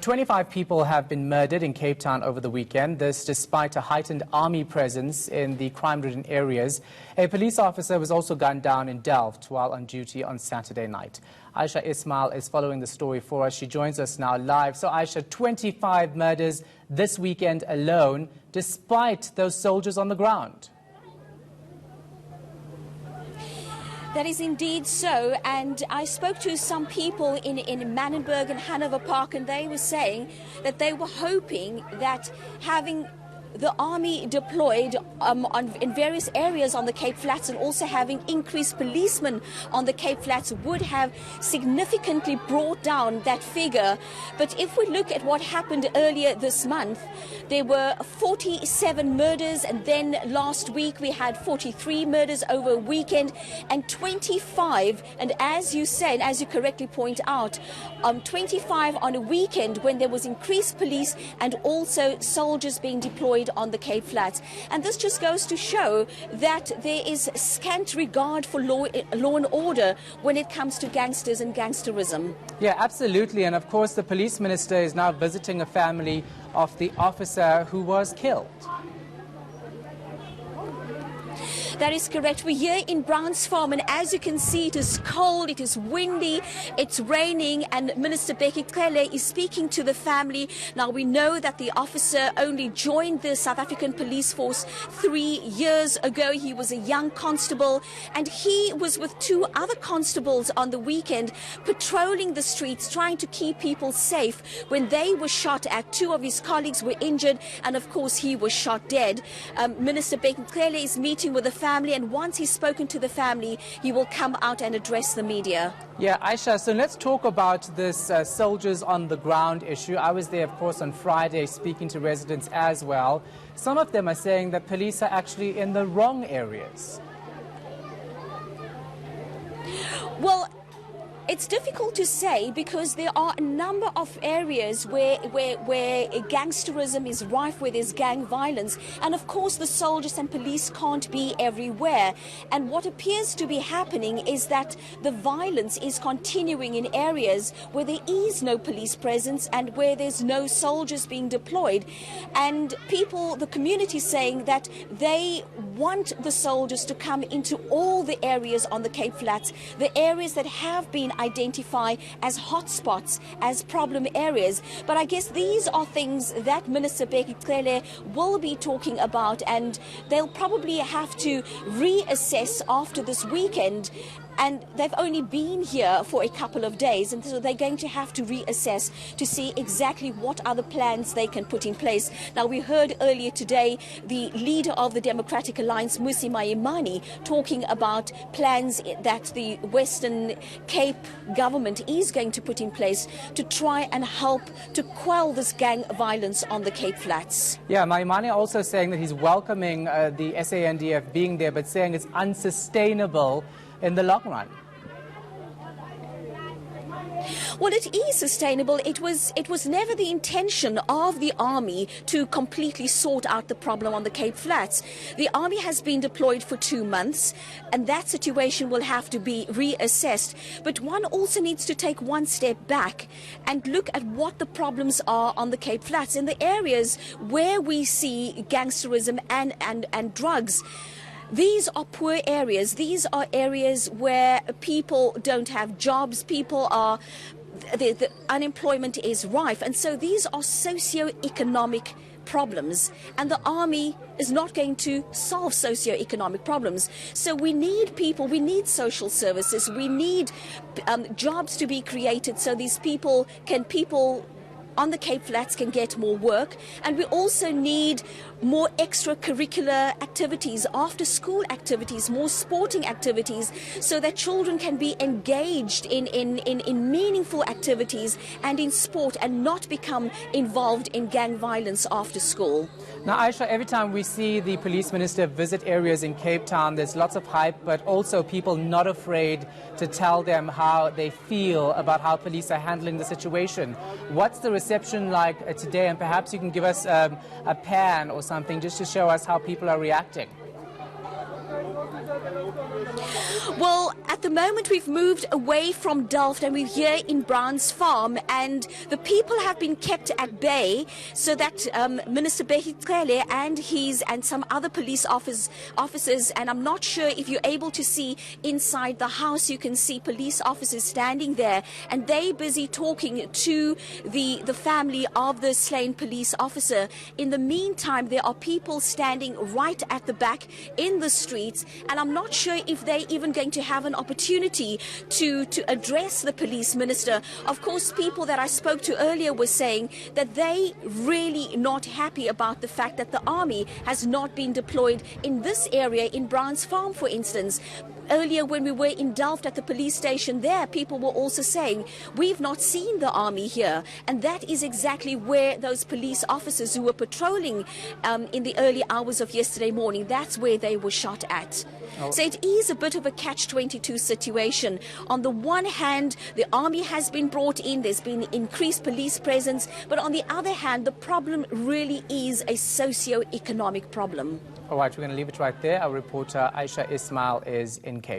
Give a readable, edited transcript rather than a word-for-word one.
25 people have been murdered in Cape Town over the weekend, this despite a heightened army presence in the crime-ridden areas. A police officer was also gunned down in Delft while on duty on Saturday night. Aisha Ismail is following the story for us. She joins us now live. So Aisha, 25 murders this weekend alone, despite those soldiers on the ground. That is indeed so, and I spoke to some people in Mannenberg and Hanover Park, and they were saying that they were hoping that having the army deployed in various areas on the Cape Flats and also having increased policemen on the Cape Flats would have significantly brought down that figure. But if we look at what happened earlier this month, there were 47 murders, and then last week we had 43 murders over a weekend and 25, and as you said, as you correctly point out, 25 on a weekend when there was increased police and also soldiers being deployed on the Cape Flats. And this just goes to show that there is scant regard for law and order when it comes to gangsters and gangsterism. Yeah, absolutely. And of course, the police minister is now visiting a family of the officer who was killed. That is correct. We're here in Browns Farm, and as you can see, it is cold, it is windy, it's raining, and Minister Becky Cele is speaking to the family. Now, we know that the officer only joined the South African Police Force 3 years ago. He was a young constable, and he was with 2 other constables on the weekend patrolling the streets, trying to keep people safe when they were shot at. 2 of his colleagues were injured, and of course, he was shot dead. Minister Becky Cele is meeting with the family, and once he's spoken to the family, he will come out and address the media. Yeah, Aisha, so let's talk about this soldiers on the ground issue. I was there, of course, on Friday speaking to residents as well. Some of them are saying that police are actually in the wrong areas. Well, it's difficult to say because there are a number of areas where gangsterism is rife, where there's gang violence. And of course, the soldiers and police can't be everywhere. And what appears to be happening is that the violence is continuing in areas where there is no police presence and where there's no soldiers being deployed. And people, the community, saying that they want the soldiers to come into all the areas on the Cape Flats, the areas that have been identified as hotspots, as problem areas. But I guess these are things that Minister Becky Cele will be talking about, and they'll probably have to reassess after this weekend. And they've only been here for a couple of days, and so they're going to have to reassess to see exactly what other plans they can put in place. Now, we heard earlier today the leader of the Democratic Alliance, Mmusi Maimane, talking about plans that the Western Cape government is going to put in place to try and help to quell this gang violence on the Cape Flats. Yeah, Maimane also saying that he's welcoming the SANDF being there, but saying it's unsustainable in the long run. Well, it is sustainable. It was never the intention of the army to completely sort out the problem on the Cape Flats. The army has been deployed for 2 months, and that situation will have to be reassessed. But one also needs to take one step back and look at what the problems are on the Cape Flats in the areas where we see gangsterism and drugs. These are poor areas. These are areas where people don't have jobs. People are, the unemployment is rife. And so these are socio-economic problems. And the army is not going to solve socio-economic problems. So we need people, we need social services, we need jobs to be created so these people on the Cape Flats can get more work, and we also need more extracurricular activities, after school activities, more sporting activities, so that children can be engaged in meaningful activities and in sport and not become involved in gang violence after school. Now, Aisha, every time we see the police minister visit areas in Cape Town, there's lots of hype, but also people not afraid to tell them how they feel about how police are handling the situation. What's the reception like today? And perhaps you can give us a pan or something just to show us how people are reacting. Well, at the moment we've moved away from Delft and we're here in Brown's Farm, and the people have been kept at bay so that Minister Behicele and some other police officers, and I'm not sure if you're able to see inside the house, you can see police officers standing there, and they busy talking to the family of the slain police officer. In the meantime, there are people standing right at the back in the streets, and I'm not sure if they're even going to have an opportunity to address the police minister. Of course, people that I spoke to earlier were saying that they really not happy about the fact that the army has not been deployed in this area, in Brown's Farm, for instance. Earlier, when we were in Delft at the police station there, people were also saying, we've not seen the army here. And that is exactly where those police officers who were patrolling in the early hours of yesterday morning, that's where they were shot at. Oh. So it is a bit of a catch-22 situation. On the one hand, the army has been brought in, there's been increased police presence, but on the other hand, the problem really is a socio-economic problem. All right, we're going to leave it right there. Our reporter Aisha Ismail is in Cape.